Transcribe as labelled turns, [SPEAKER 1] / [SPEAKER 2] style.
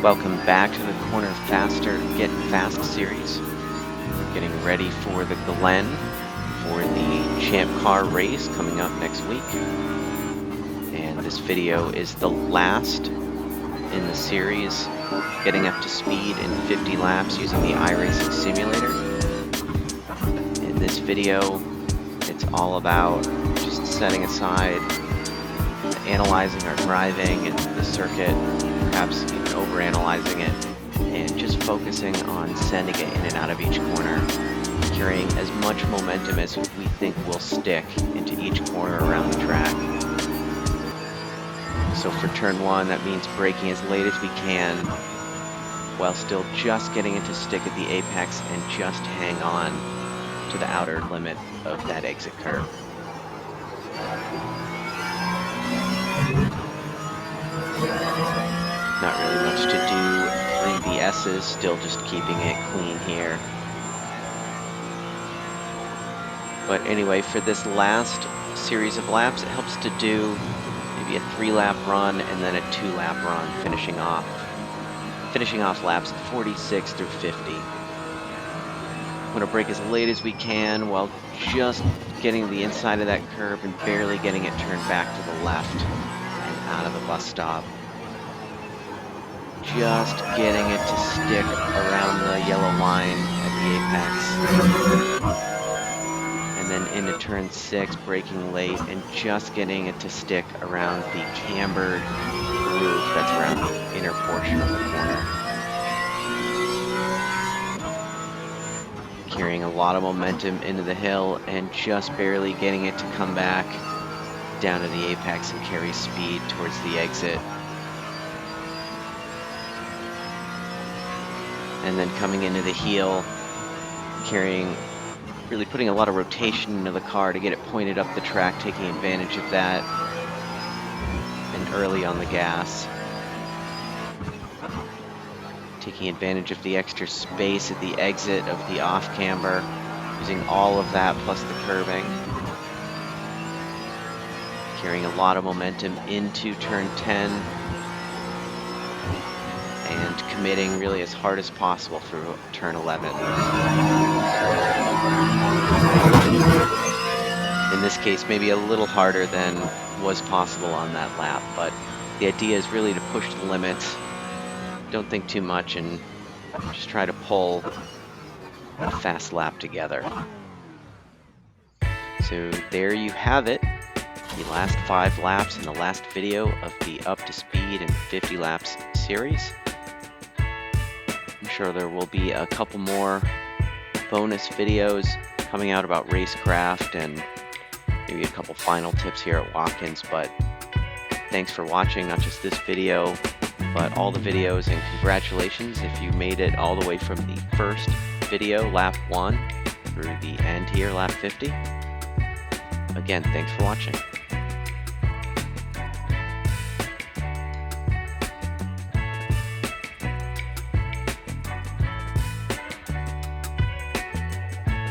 [SPEAKER 1] Welcome back to the Corner Faster Get Fast series. We're getting ready for the Glen for the Champ Car race coming up next week. And this video is the last in the series, getting up to speed in 50 laps using the iRacing simulator. In this video, it's all about just setting aside, analyzing our driving and the circuit, perhaps even overanalyzing it, and just focusing on sending it in and out of each corner, carrying as much momentum as we think will stick into each corner around the track. So for turn one, that means braking as late as we can, while still just getting it to stick at the apex and just hang on to the outer limit of that exit curve. Not really much to do. 3 VS's, still just keeping it clean here. But anyway, for this last series of laps, it helps to do maybe a 3-lap run and then a 2-lap run, finishing off laps 46 through 50. I'm going to brake as late as we can while just getting to the inside of that curve and barely getting it turned back to the left and out of the bus stop. Just getting it to stick around the yellow line at the apex. And then into turn 6, braking late and just getting it to stick around the cambered groove that's around the inner portion of the corner. Carrying a lot of momentum into the hill and just barely getting it to come back down to the apex and carry speed towards the exit. And then coming into the heel, really putting a lot of rotation into the car to get it pointed up the track, taking advantage of that, and early on the gas. Taking advantage of the extra space at the exit of the off camber, using all of that plus the curving. Carrying a lot of momentum into turn 10. And committing really as hard as possible through turn 11. In this case, maybe a little harder than was possible on that lap, but the idea is really to push the limits, don't think too much, and just try to pull a fast lap together. So there you have it, the last 5 laps in the last video of the Up to Speed in 50 Laps series. I'm sure there will be a couple more bonus videos coming out about racecraft and maybe a couple final tips here at Watkins, but thanks for watching not just this video, but all the videos, and congratulations if you made it all the way from the first video, lap 1, through the end here, lap 50. Again, thanks for watching.